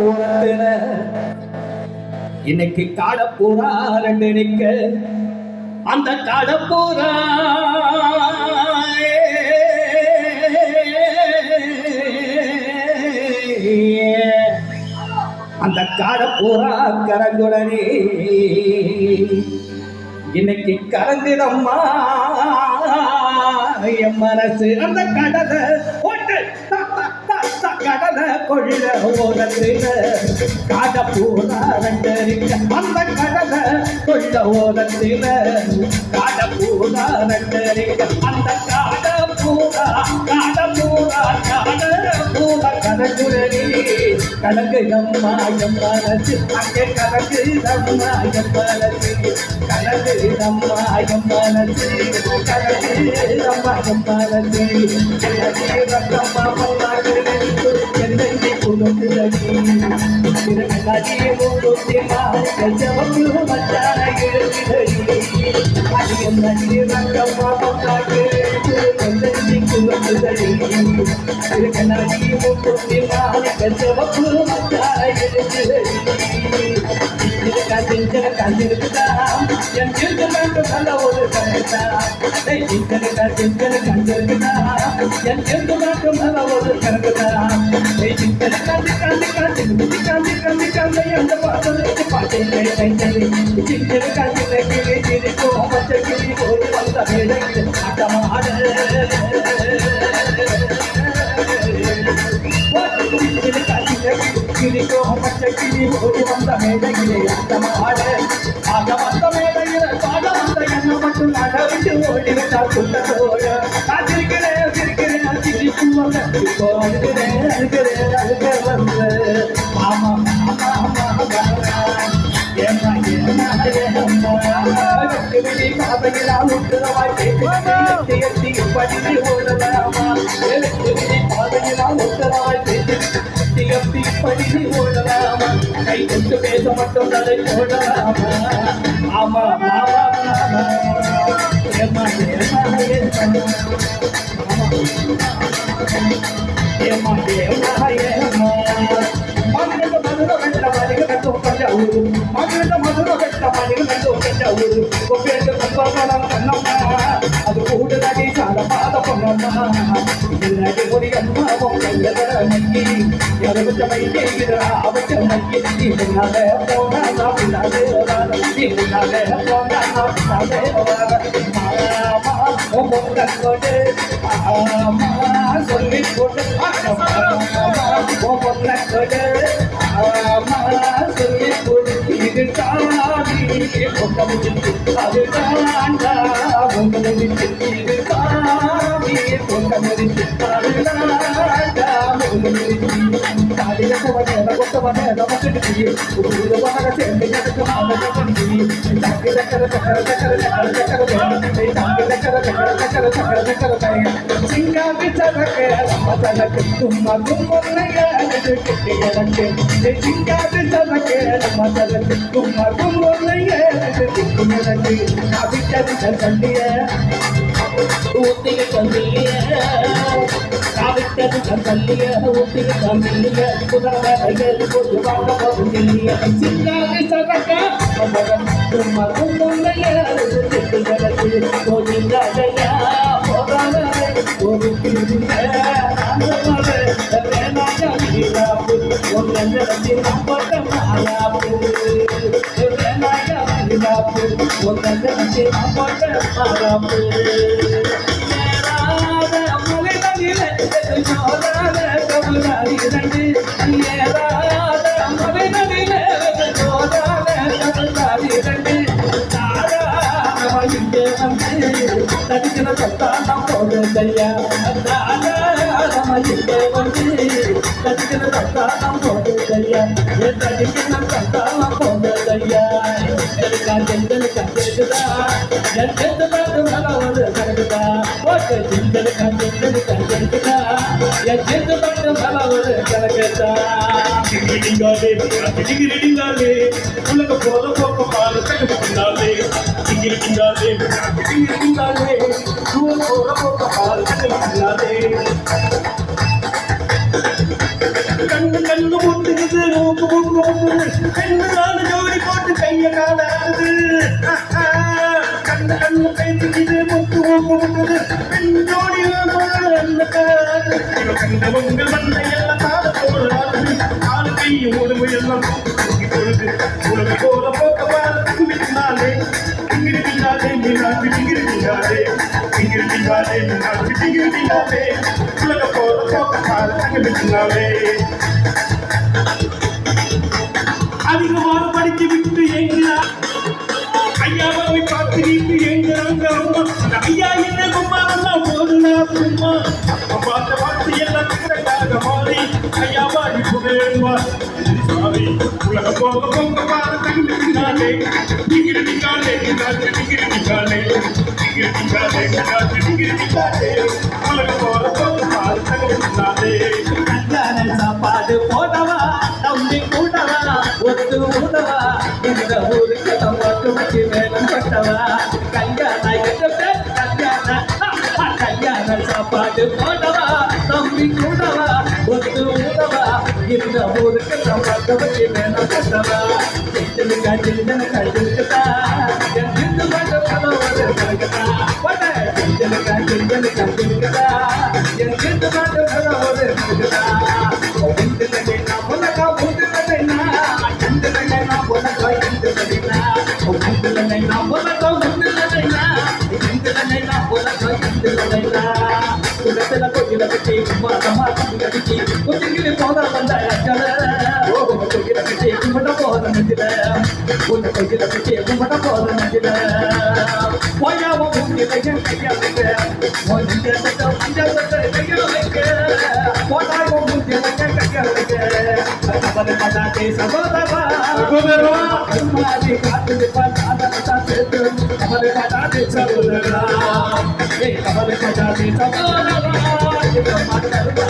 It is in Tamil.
ஓரத்துல இன்னைக்கு காட போறா ரெண்டு நிக்க அந்த காட போறா அந்த காட போறா கரங்குடனே இன்னைக்கு கரங்குதம்மா என் மனசு அந்த கடலை போட்டு கடலை கொள்ள ஓரத்துல காட போறா ரெண்டறிக்க அந்த கடலை கொள்ள ஓரத்துல காட போறா ரெண்டறிக்க அந்த காட போறா கணக்குடனே கணக்கு நம்மாயம் மனசு அங்கே கணக்கு நம்மாயம் மனசு கணக்கு நம்மாயம் மனசு கணக்கு நம்மாயம் மனசு ரத்தம்மா பொன்னாடு என்னை குலத்துலகி நதியை மூடுத்தினா ஜபப்பு மச்சான எழுதிடடி அதிகம் நதி ரத்தம்மா பொன்னாடு என்னை குலத்துலகி நதியை மூடுத்தினா ஜபப்பு மச்சான எழுதிடடி கண்டிருக்குதா என் எழுத்து நல்ல ஒரு கண்டிருக்குதா என் எழுத்து நல்ல ஒரு கணக்குதா அந்த பாட்டு பாட்டை போது வந்த மேடையில் ஆட்டமாட கிளி ஓடி வந்த மேடையிலே ஆட்டமாட ஆக வந்த மேடையில பாட வந்த என்ன மட்டும் நடவிட்டு ஓடிவிட்டால் குண்டத்தோட காத்திருக்கிறேன் சிரிக்கும் இப்போ அழுகிறேன் வந்து மாமா ஏமா பாதையிலாம் உட்டுறவாய் எட்டி படித்து ஓடலாமா பாதையிலாம் உட்டுறவாய் எட்டி படித்து ஓடலாமா கை கொண்டு பேச மட்டும் தலை போடலாமா ஆமா மாமா ஏமா మధుర పెట్ట మనిగ పెట్టు కొంచె ఊరు మధుర పెట్ట మనిగ పెట్టు కొంచె ఊరు ఒప్పేట కప్పడం కన్నమ్మ అది కూడదని చాలా బాధపడమ్మ ఇలాంటి ఒరి అమ్మ ఒక్కళ్ళ నక్కి ఎరగటమైతే అవచ్చ నక్కి నిన్నలే పోనా నా పిల్లలే నిన్నలే పోనా నా పిల్లలే మామా ఓ పొక్కకోటే ఆమా சொல்லி போட்டு ஓ பொక్కకోటే சொல்லி கொடுத்து இது தாடி பொங்க முடிச்சு அது தாண்டா பொங்க முடிச்சு இது தாடி பொங்க முடிச்சு அது தாண்டா பொங்க முடிச்சு தாடிய போவதே கொட்டவதே நமக்கு ஒரு வனக சேர்ந்து எனக்கு மாமக பண்ணி தக்கர தக்கர தக்கர தக்கர தக்கர தக்கர தக்கர சிங்கா விச்சரக்க மதலக்கு தும்மா தும்மையா கிட்டி எனக்கு சிங்காது தனக்கு மதலக்கு தும்மா தும்மையா கிட்டி எனக்கு அபிச்சது தண்டிய ஊத்திக தண்டிய காவிட்டது தண்டிய ஊத்திக தண்டிய குதரவர்கள் பொதுவாக போகிறிய சிங்காது தனக்க மதலக்கு தும்மா தும்மையா கிட்டி எனக்கு கோஜிங்கயா போறானே ஒரு திரும்ப தடுக்கிற சத்தானம் போடுதையா தடுக்கிற சத்தானம் போடுதையா தடுக்கிற சத்தானம் போடுதையா ஜெந்தலுக்கா கேக்குதா ஜெந்தலுக்கு ஒரு கணக்குதா ஓட்டு ஜெந்தலுக்கா கேக்குதா ஜெந்தலுக்கு ஒரு கணக்குதா டிங்கிரிடிங்காலே உலக போத போக்க பால் தகுந்தாலே டிங்கிரிடிங்காலே போத போக்க பால் தகுந்தாலே கண்ணு கண்ணு முட்டுக்குது மூக்கு மூக்கு முட்டுது ரெண்டு நாள் ஜோடி போட்டு கைய காலாடுது கண்ணு கண்ணு பேசிக்குது மூக்கு மூக்கு முட்டுது ரெண்டு ஜோடி கண்டவங்கள் வந்த எல்லாம் காலத்தோடு ஆடுது ஆளு கையும் உடம்பு எல்லாம் பொழுது உலக போல போக்க பாரு தங்கிருந்தாலே இங்கிருந்தாலே மீனாட்சி இங்கிருந்தாலே இங்கிருந்தாலே மீனாட்சி இங்கிருந்தாலே உலக போல போக்க பாரு தங்கிருந்தாலே அதிகமாக படித்து விட்டு எங்க ஐயாவை பார்த்து நீட்டு எங்க அம்மா ஐயா என்ன கும்மா எல்லாம் போடுனா கும்மா பார்த்த பார்த்து எல்லாம் திறக்காக மாறி ஐயா வாடி புகழ்வா சாமி உலக போக போக பாரு தங்கிருந்தாலே இங்கிருந்தாலே மீனாட்சி இங்கிருந்தாலே இங்கிருந்தாலே மீனாட்சி இங்கிருந்தாலே உலக போக போக பாரு தங்கிருந்தாலே கல்யாண சாப்பாடு போடவா தம்பி கூடவா ஒத்து ஊடவா இந்த ஊருக்கு தம்பாக்கு வச்சு வேலம் பட்டவா கல்யாண சாப்பாடு போடவா தம்பி கூடவா ஒத்து ஊடவா இந்த ஊருக்கு தம்பாக்கு வச்சு வேலம் பட்டவா சிந்தனுக்கா சிந்தனுக்கா சிந்தனுக்கா என் சிந்து மட்டும் பலவரு கலக்கதா சிந்தனுக்கா சிந்தனுக்கா சிந்தனுக்கா என் சிந்து மட்டும் பலவரு கலக்கதா சகோதரா